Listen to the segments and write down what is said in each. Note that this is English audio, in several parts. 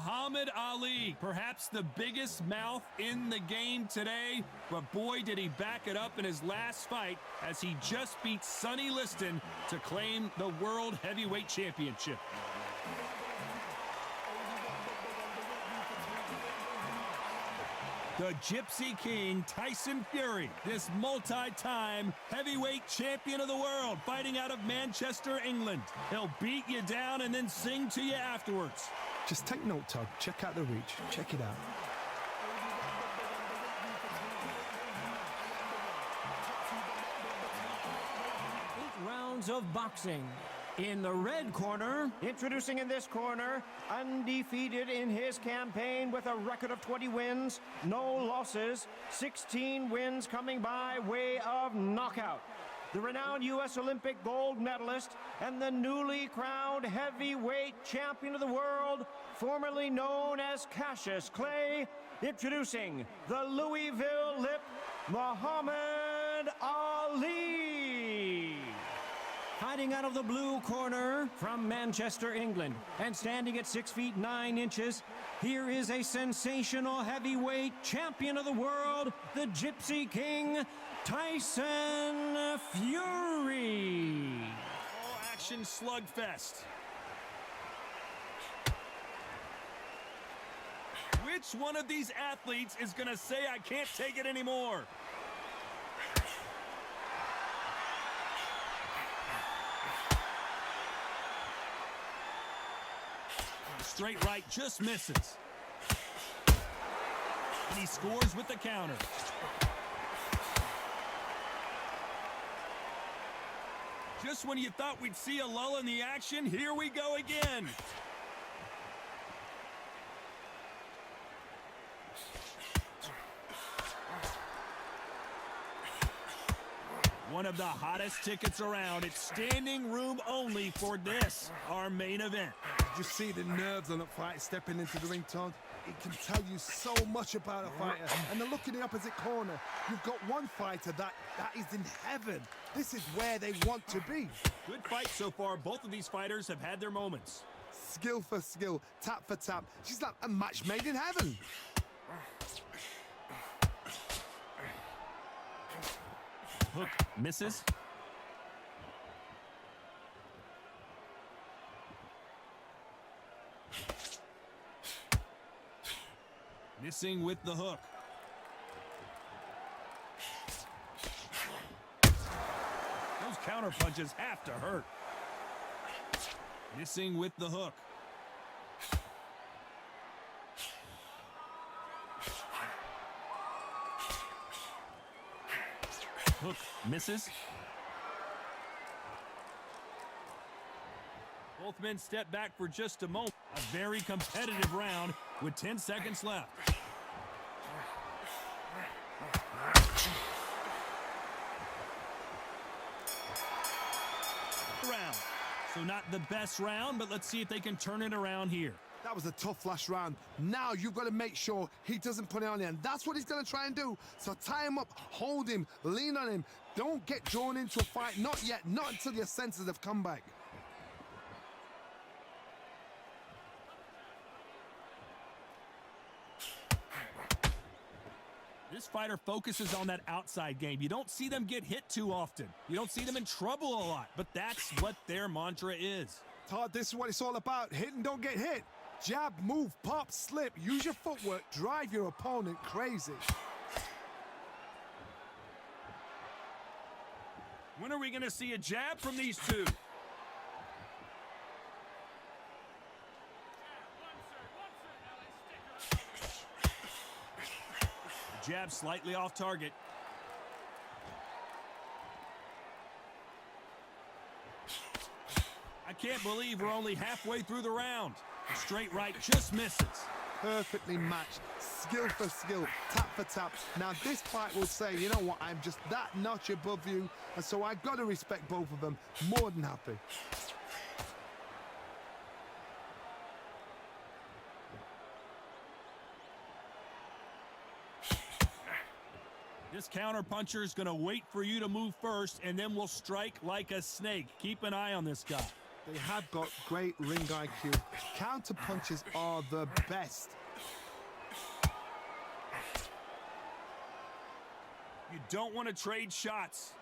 Muhammad Ali, perhaps the biggest mouth in the game today, but boy did he back it up in his last fight as he just beat Sonny Liston to claim the World Heavyweight Championship. The Gypsy King, Tyson Fury, this multi-time heavyweight champion of the world, fighting out of Manchester, England. He'll beat you down and then sing to you afterwards. Just take note, Todd. Check out the reach. Check it out. 8 rounds of boxing. In the red corner, introducing in this corner, undefeated in his campaign with a record of 20 wins, no losses, 16 wins coming by way of knockout. The renowned U.S. Olympic gold medalist and the newly crowned heavyweight champion of the world, formerly known as Cassius Clay, introducing the Louisville Lip, Muhammad Ali. Fighting out of the blue corner from Manchester, England, and standing at 6 feet 9 inches, here is a sensational heavyweight champion of the world, the Gypsy King, Tyson Fury. All-action slugfest. Which one of these athletes is going to say, I can't take it anymore? Straight right just misses. And he scores with the counter. Just when you thought we'd see a lull in the action, here we go again. One of the hottest tickets around. It's standing room only for this, our main event. Did you see the nerves on a fight stepping into the ring, Todd? It can tell you so much about a fighter. And then look in the opposite corner. You've got one fighter that is in heaven. This is where they want to be. Good fight so far. Both of these fighters have had their moments. Skill for skill, tap for tap. She's like a match made in heaven. Hook misses. Missing with the hook. Those counter punches have to hurt. Missing with the hook. Hook misses. Both men step back for just a moment. A very competitive round with 10 seconds left. Round. So not the best round, but let's see if they can turn it around here. That was a tough last round. Now you've got to make sure he doesn't put it on you, and that's what he's going to try and do. So tie him up, hold him, lean on him. Don't get drawn into a fight. Not yet. Not until your senses have come back. This fighter focuses on that outside game. You don't see them get hit too often. You don't see them in trouble a lot, but that's what their mantra is. Todd, this is what it's all about. Hit and don't get hit. Jab, move, pop, slip. Use your footwork. Drive your opponent crazy. When are we going to see a jab from these two? Jab slightly off target. I can't believe we're only halfway through the round. The straight right just misses. Perfectly matched. Skill for skill, tap for tap. Now this fight will say, you know what, I'm just that notch above you, and so I've got to respect both of them. More than happy. This counter-puncher is going to wait for you to move first, and then will strike like a snake. Keep an eye on this guy. They have got great ring IQ. Counter punches are the best. You don't want to trade shots.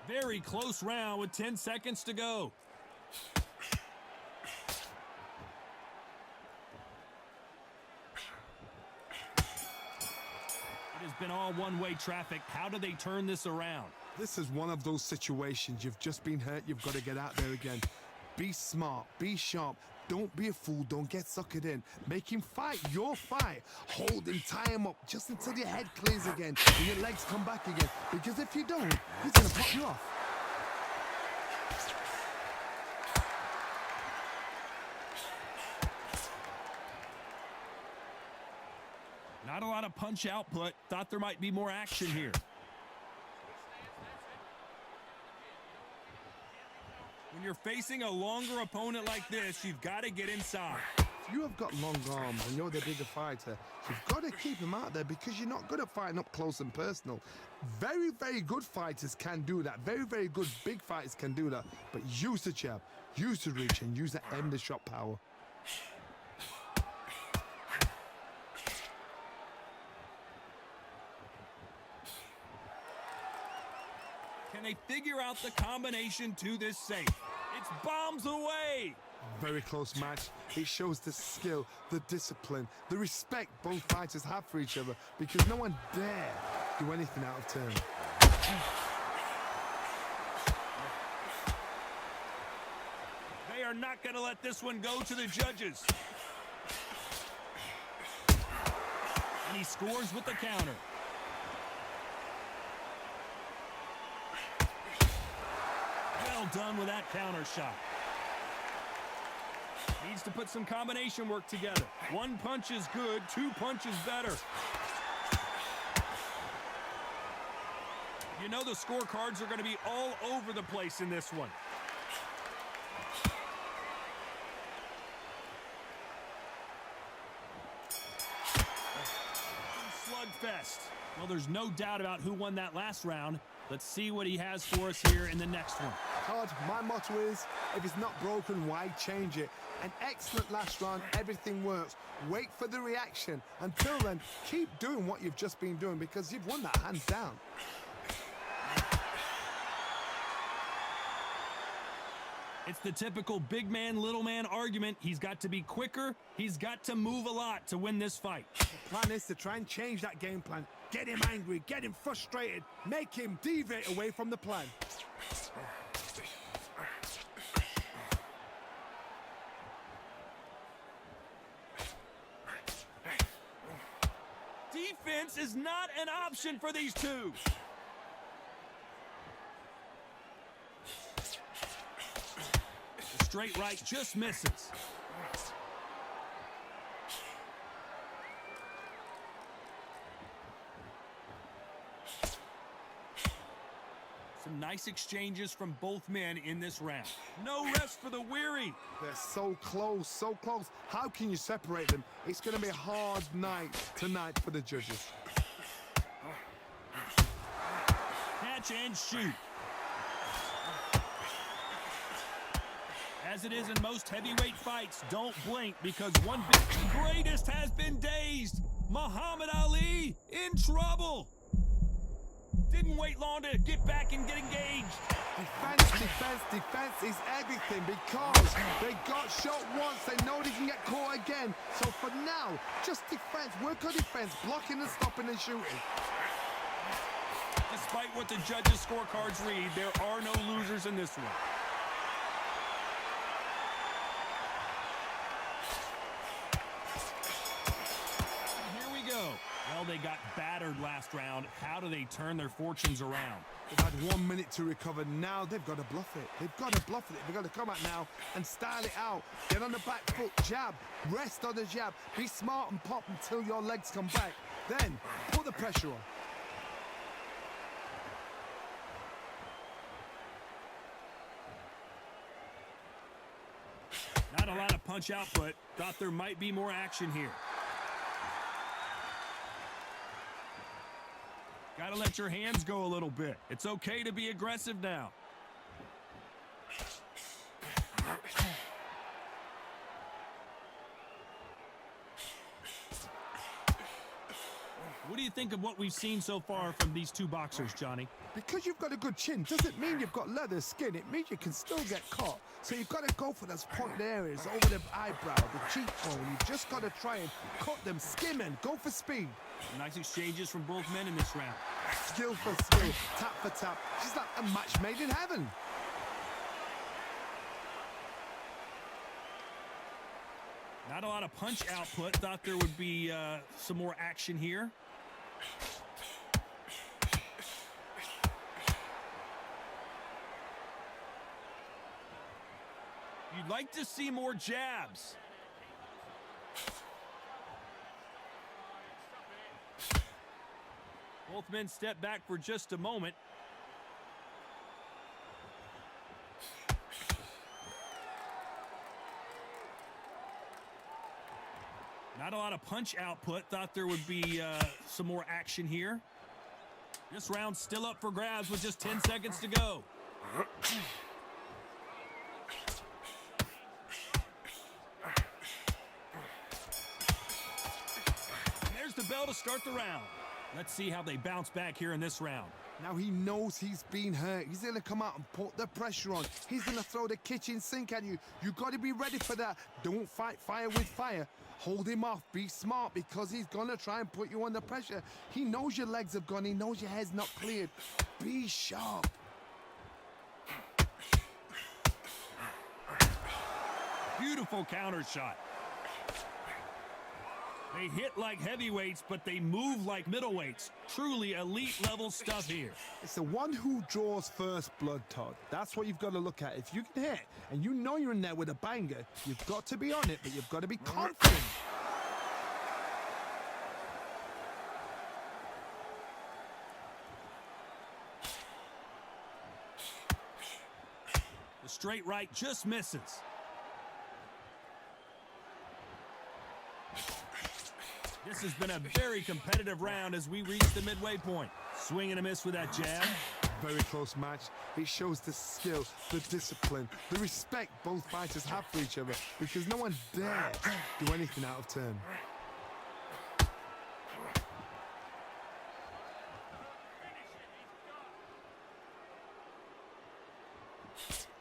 Very close round with 10 seconds to go. It has been all one-way traffic. How do they turn this around? This is one of those situations. You've just been hurt. You've got to get out there again. Be smart. Be sharp. Don't be a fool. Don't get suckered in. Make him fight your fight. Hold him, tie him up just until your head clears again and your legs come back again. Because if you don't, he's going to pop you off. Not a lot of punch output. Thought there might be more action here. When you're facing a longer opponent like this, you've got to get inside. You have got long arms and you're the bigger fighter. You've got to keep him out there because you're not good at fighting up close and personal. Very, very good fighters can do that. Very, very good big fighters can do that. But use the jab, use the reach, and use the end of shot power. Can they figure out the combination to this safe? It's bombs away. Very close match. It shows the skill, the discipline, the respect both fighters have for each other because no one dare do anything out of turn. They are not going to let this one go to the judges. And he scores with the counter. Well done with that counter shot. Needs to put some combination work together. One punch is good, two punches better. You know the scorecards are going to be all over the place in this one. Slugfest. Well, there's no doubt about who won that last round. Let's see what he has for us here in the next one. Todd, my motto is, if it's not broken, why change it? An excellent last round, everything works. Wait for the reaction. Until then, keep doing what you've just been doing because you've won that hands down. It's the typical big man, little man argument. He's got to be quicker. He's got to move a lot to win this fight. The plan is to try and change that game plan. Get him angry, get him frustrated, make him deviate away from the plan. Defense is not an option for these two. The straight right just misses. Some nice exchanges from both men in this round. No rest for the weary. They're so close, so close. How can you separate them? It's going to be a hard night tonight for the judges. Catch and shoot. As it is in most heavyweight fights, don't blink because one big greatest has been dazed. Muhammad Ali in trouble. Didn't wait long to get back and get engaged. Defense, defense, defense is everything because they got shot once. They know they can get caught again. So for now, just defense. Work on defense, blocking and stopping and shooting. Despite what the judges' scorecards read, there are no losers in this one. Well, they got battered last round. How do they turn their fortunes around? They've had 1 minute to recover. Now they've got to bluff it. They've got to bluff it. They've got to come out now and style it out. Get on the back foot, jab, rest on the jab. Be smart and pop until your legs come back. Then put the pressure on. Not a lot of punch output. Thought there might be more action here. Got Got to let your hands go a little bit. It's okay to be aggressive now. What do you think of what we've seen so far from these two boxers, Johnny? Because you've got a good chin doesn't mean you've got leather skin. It means you can still get caught. So you've got to go for those pointed areas over the eyebrow, the cheekbone. You've just got to try and cut them, skim and go for speed. Nice exchanges from both men in this round. Skill for skill, tap for tap. She's like a match made in heaven. Not a lot of punch output. Thought there would be some more action here. You'd like to see more jabs. Both men step back for just a moment. Not a lot of punch output. Thought there would be some more action here. This round's still up for grabs with just 10 seconds to go. And there's the bell to start the round. Let's see how they bounce back here in this round. Now he knows he's been hurt. He's going to come out and put the pressure on. He's going to throw the kitchen sink at you. You got to be ready for that. Don't fight fire with fire. Hold him off. Be smart because he's going to try and put you under pressure. He knows your legs have gone. He knows your head's not cleared. Be sharp. Beautiful counter shot. They hit like heavyweights, but they move like middleweights. Truly elite level stuff here. It's the one who draws first blood, Todd. That's what you've got to look at. If you can hit and you know you're in there with a banger, you've got to be on it, but you've got to be confident. The straight right just misses. This has been a very competitive round as we reach the midway point. Swing and a miss with that jab. Very close match. It shows the skill, the discipline, the respect both fighters have for each other because no one dares do anything out of turn.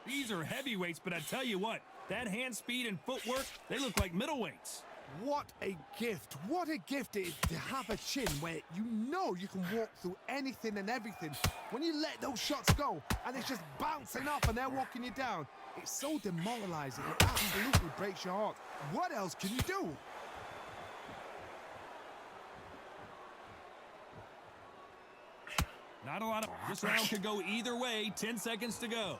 These are heavyweights, but I tell you what, that hand speed and footwork, they look like middleweights. What a gift. What a gift it is to have a chin where you know you can walk through anything and everything. When you let those shots go and it's just bouncing off and they're walking you down, it's so demoralizing. It absolutely breaks your heart. What else can you do? Not a lot of... This round could go either way. 10 seconds to go.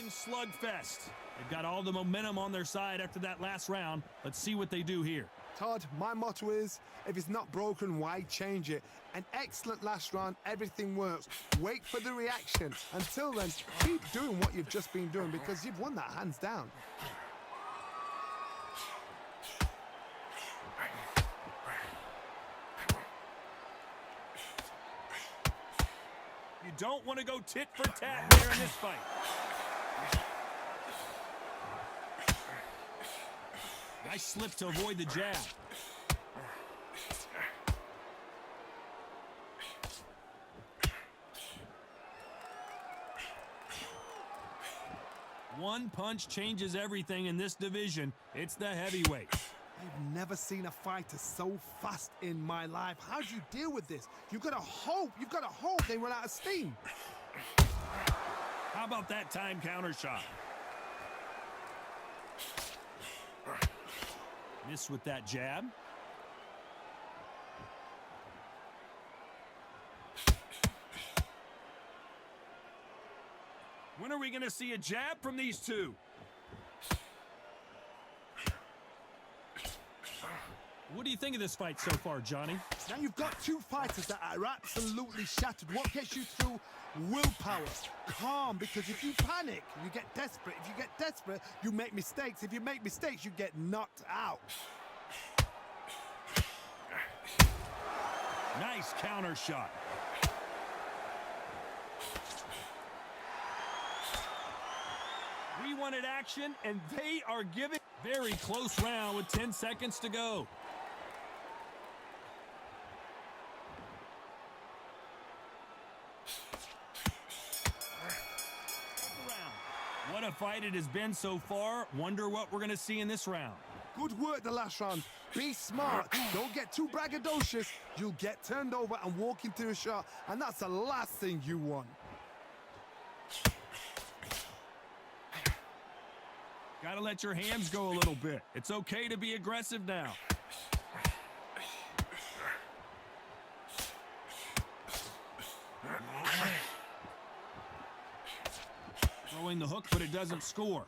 Slugfest. They've got all the momentum on their side after that last round. Let's see what they do here. Todd, my motto is, if it's not broken, why change it? An excellent last round, everything works. Wait for the reaction. Until then, keep doing what you've just been doing because you've won that hands down. You don't want to go tit for tat here in this fight. Nice slip to avoid the jab. One punch changes everything in this division. It's the heavyweight. I've never seen a fighter so fast in my life. How do you deal with this? You've got to hope they run out of steam. How about that time counter shot? Miss with that jab. When are we going to see a jab from these two? What do you think of this fight so far, Johnny? Now you've got two fighters that are absolutely shattered. What gets you through? Willpower. Calm, because if you panic, you get desperate. If you get desperate, you make mistakes. If you make mistakes, you get knocked out. Nice counter shot. We wanted action, and they are giving. Very close round with 10 seconds to go. What a fight it has been so far. Wonder what we're going to see in this round. Good work the last round. Be smart. Don't get too braggadocious. You'll get turned over and walk into a shot, and that's the last thing you want. Got to let your hands go a little bit. It's okay to be aggressive now. Throwing the hook, but it doesn't score.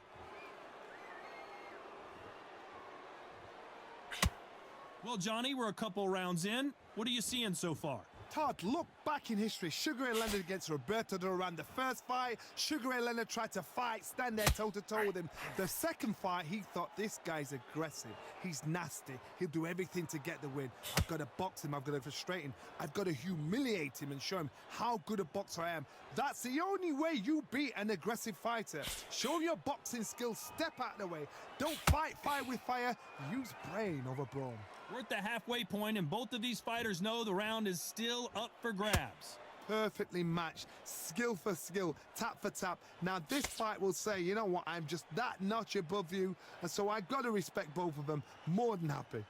Well, Johnny, we're a couple rounds in. What are you seeing so far? Todd, look back in history. Sugar Ray Leonard against Roberto Duran. The first fight, Sugar Ray Leonard tried to fight, stand there toe-to-toe with him. The second fight, he thought, this guy's aggressive. He's nasty. He'll do everything to get the win. I've got to box him. I've got to frustrate him. I've got to humiliate him and show him how good a boxer I am. That's the only way you beat an aggressive fighter. Show your boxing skills. Step out the way. Don't fight fire with fire. Use brain over brawn. We're at the halfway point, and both of these fighters know the round is still up for grabs. Perfectly matched, skill for skill, tap for tap. Now this fight will say, you know what, I'm just that notch above you, and so I've got to respect both of them. More than happy.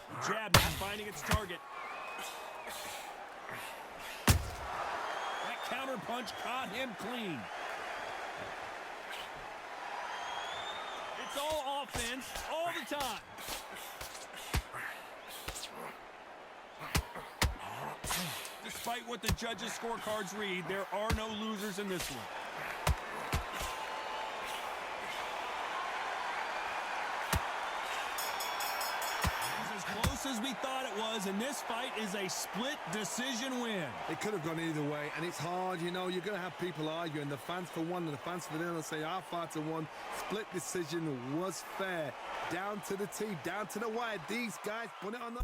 The jab not finding its target. Counter punch caught him clean. It's all offense all the time. Despite what the judges' scorecards read, there are no losers in this one. As we thought it was, and this fight is a split decision win. It could have gone either way, and it's hard, you know, you're going to have people arguing, the fans for one and the fans for the other, say our fighter won. Split decision was fair. Down to the T, down to the wire. These guys put it on the...